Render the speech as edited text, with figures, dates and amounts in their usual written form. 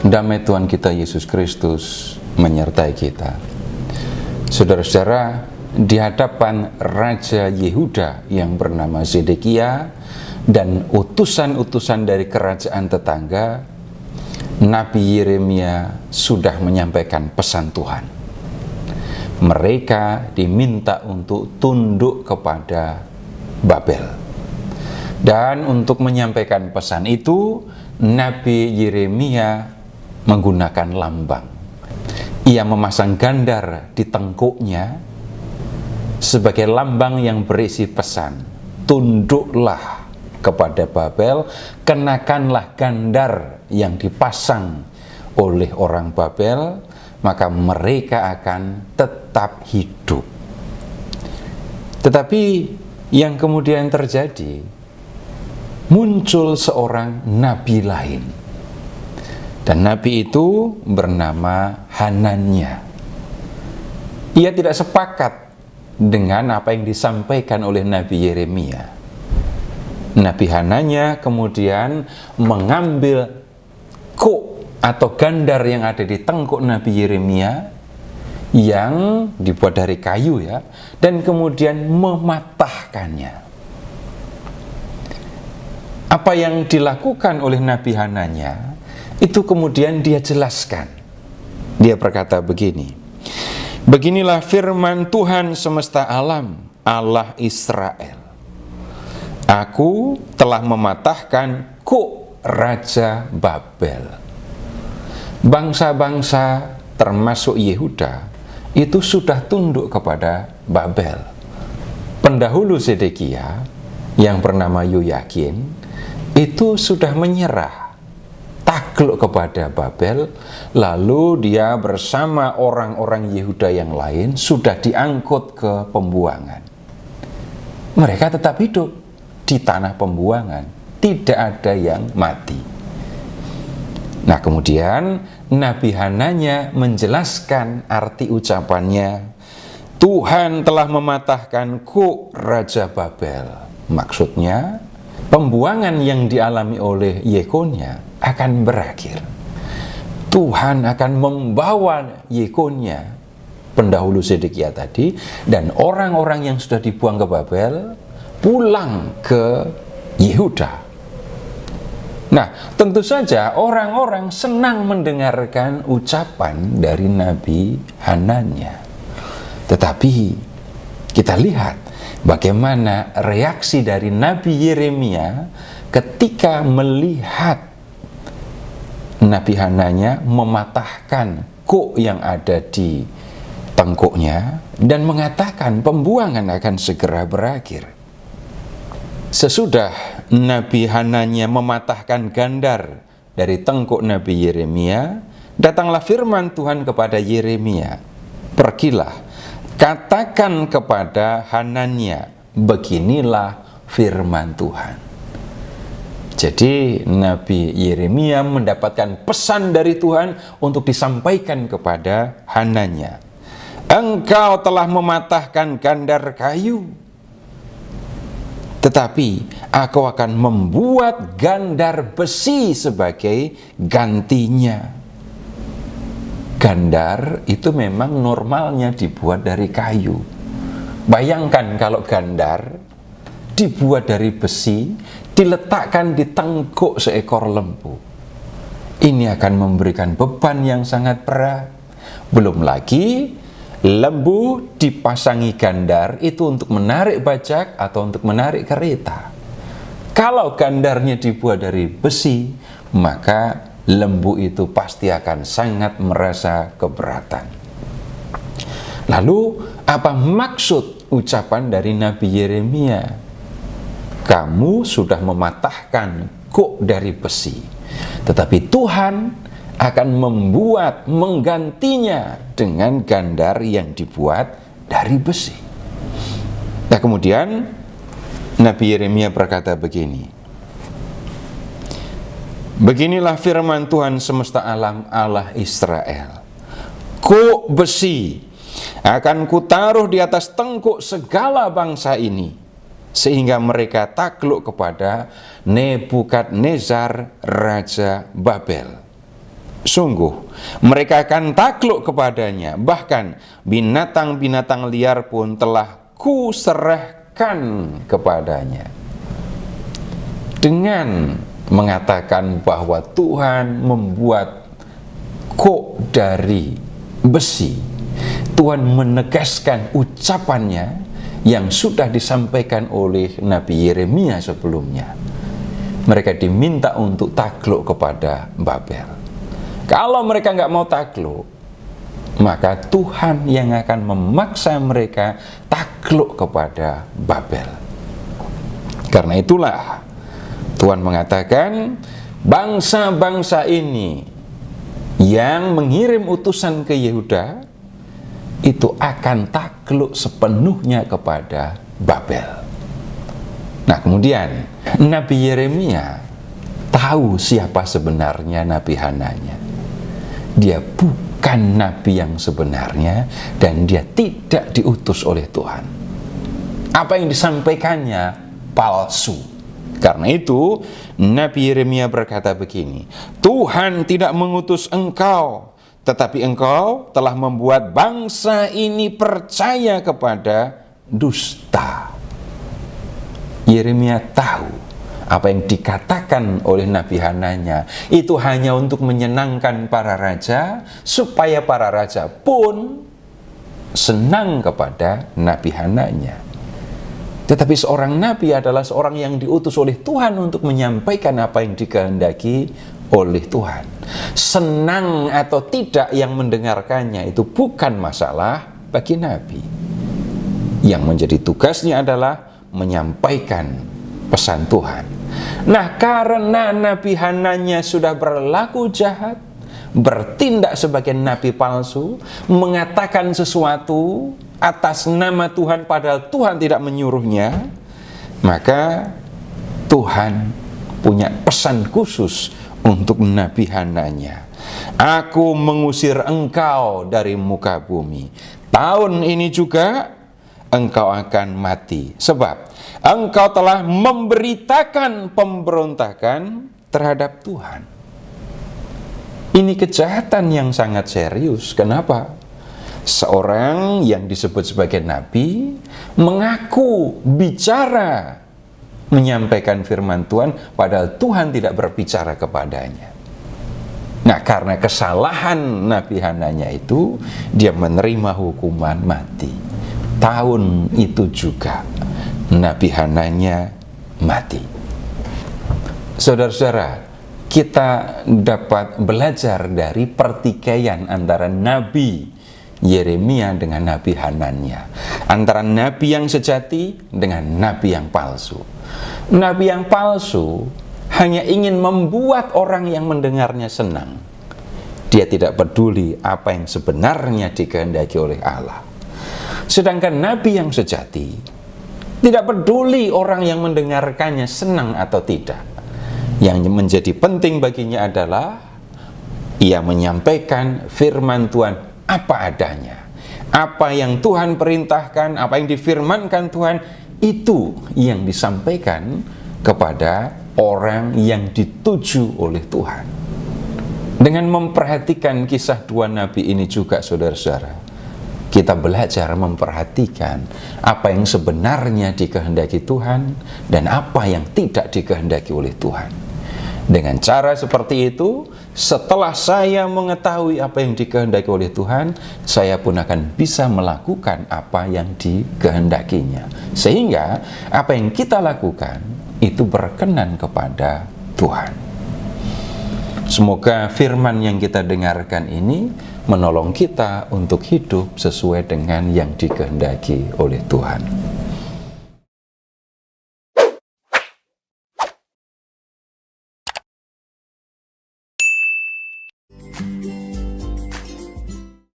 Damai Tuhan kita Yesus Kristus menyertai kita. Saudara-saudara, di hadapan Raja Yehuda yang bernama Zedekia dan utusan-utusan dari kerajaan tetangga, Nabi Yeremia sudah menyampaikan pesan Tuhan. Mereka diminta untuk tunduk kepada Babel. Dan untuk menyampaikan pesan itu, Nabi Yeremia menggunakan lambang. Ia memasang gandar di tengkuknya sebagai lambang yang berisi pesan, tunduklah kepada Babel, kenakanlah gandar yang dipasang oleh orang Babel, maka mereka akan tetap hidup. Tetapi yang kemudian terjadi, muncul seorang nabi lain. Dan nabi itu bernama Hananya. Ia tidak sepakat dengan apa yang disampaikan oleh Nabi Yeremia. Nabi Hananya kemudian mengambil kuk atau gandar yang ada di tengkuk Nabi Yeremia yang dibuat dari kayu ya, dan kemudian mematahkannya. Apa yang dilakukan oleh Nabi Hananya itu kemudian dia jelaskan. Dia berkata begini, beginilah firman Tuhan semesta alam, Allah Israel. Aku telah mematahkan kuk Raja Babel. Bangsa-bangsa termasuk Yehuda itu sudah tunduk kepada Babel. Pendahulu Zedekia yang bernama Yoyakin itu sudah menyerah, takluk kepada Babel, lalu dia bersama orang-orang Yehuda yang lain sudah diangkut ke pembuangan. Mereka tetap hidup di tanah pembuangan, tidak ada yang mati. Nah, kemudian Nabi Hananya menjelaskan arti ucapannya, Tuhan telah mematahkan kuk Raja Babel. Maksudnya, pembuangan yang dialami oleh Yekonia akan berakhir. Tuhan akan membawa Yekonia, pendahulu Zedekia tadi, dan orang-orang yang sudah dibuang ke Babel pulang ke Yehuda. Nah, tentu saja orang-orang senang mendengarkan ucapan dari Nabi Hananya. Tetapi kita lihat bagaimana reaksi dari Nabi Yeremia ketika melihat Nabi Hananya mematahkan kuk yang ada di tengkuknya dan mengatakan pembuangan akan segera berakhir. Sesudah Nabi Hananya mematahkan gandar dari tengkuk Nabi Yeremia, datanglah firman Tuhan kepada Yeremia, pergilah, katakan kepada Hananya, beginilah firman Tuhan. Jadi Nabi Yeremia mendapatkan pesan dari Tuhan untuk disampaikan kepada Hananya. Engkau telah mematahkan gandar kayu, tetapi aku akan membuat gandar besi sebagai gantinya. Gandar itu memang normalnya dibuat dari kayu. Bayangkan kalau gandar dibuat dari besi, diletakkan di tengkuk seekor lembu. Ini akan memberikan beban yang sangat berat. Belum lagi lembu dipasangi gandar itu untuk menarik bajak atau untuk menarik kereta. Kalau gandarnya dibuat dari besi, maka lembu itu pasti akan sangat merasa keberatan. Lalu, apa maksud ucapan dari Nabi Yeremia? Kamu sudah mematahkan kuk dari besi, tetapi Tuhan akan menggantinya dengan gandar yang dibuat dari besi. Nah, kemudian Nabi Yeremia berkata begini, beginilah firman Tuhan semesta alam, Allah Israel. Kuk besi akan kutaruh di atas tengkuk segala bangsa ini. sehingga mereka takluk kepada Nebukadnezar Raja Babel. Sungguh, mereka akan takluk kepadanya, bahkan binatang-binatang liar pun telah kuserahkan kepadanya. Dengan mengatakan bahwa Tuhan membuat kok dari besi, Tuhan menegaskan ucapannya yang sudah disampaikan oleh Nabi Yeremia sebelumnya. Mereka diminta untuk takluk kepada Babel. Kalau mereka nggak mau takluk, maka Tuhan yang akan memaksa mereka takluk kepada Babel. Karena itulah Tuhan mengatakan, bangsa-bangsa ini yang mengirim utusan ke Yehuda itu akan takluk sepenuhnya kepada Babel. Nah, kemudian Nabi Yeremia tahu siapa sebenarnya Nabi Hananya. Dia bukan nabi yang sebenarnya dan dia tidak diutus oleh Tuhan. Apa yang disampaikannya palsu. Karena itu Nabi Yeremia berkata begini, Tuhan tidak mengutus engkau, tetapi engkau telah membuat bangsa ini percaya kepada dusta. Yeremia tahu apa yang dikatakan oleh Nabi Hananya itu hanya untuk menyenangkan para raja, supaya para raja pun senang kepada Nabi Hananya. Tetapi seorang nabi adalah seorang yang diutus oleh Tuhan untuk menyampaikan apa yang dikehendaki oleh Tuhan. Senang atau tidak yang mendengarkannya itu bukan masalah bagi nabi. Yang menjadi tugasnya adalah menyampaikan pesan Tuhan. Nah, karena Nabi Hananya sudah berlaku jahat, bertindak sebagai nabi palsu, mengatakan sesuatu atas nama Tuhan padahal Tuhan tidak menyuruhnya, maka Tuhan punya pesan khusus untuk Nabi Hananya. Aku mengusir engkau dari muka bumi. Tahun ini juga engkau akan mati, sebab engkau telah memberitakan pemberontakan terhadap Tuhan. Ini kejahatan yang sangat serius. Kenapa? Seorang yang disebut sebagai nabi mengaku bicara, menyampaikan firman Tuhan, padahal Tuhan tidak berbicara kepadanya. Nah, karena kesalahan Nabi Hananya itu, dia menerima hukuman mati. Tahun itu juga Nabi Hananya mati. Saudara-saudara, kita dapat belajar dari pertikaian antara Nabi Yeremia dengan Nabi Hananya, antara nabi yang sejati dengan nabi yang palsu. Nabi yang palsu hanya ingin membuat orang yang mendengarnya senang. Dia tidak peduli apa yang sebenarnya dikehendaki oleh Allah. Sedangkan nabi yang sejati tidak peduli orang yang mendengarkannya senang atau tidak. Yang menjadi penting baginya adalah ia menyampaikan firman Tuhan apa adanya. Apa yang Tuhan perintahkan, apa yang difirmankan Tuhan, itu yang disampaikan kepada orang yang dituju oleh Tuhan. Dengan memperhatikan kisah dua nabi ini juga, saudara-saudara, kita belajar memperhatikan apa yang sebenarnya dikehendaki Tuhan dan apa yang tidak dikehendaki oleh Tuhan. Dengan cara seperti itu, setelah saya mengetahui apa yang dikehendaki oleh Tuhan, saya pun akan bisa melakukan apa yang dikehendakinya. Sehingga apa yang kita lakukan itu berkenan kepada Tuhan. Semoga firman yang kita dengarkan ini menolong kita untuk hidup sesuai dengan yang dikehendaki oleh Tuhan.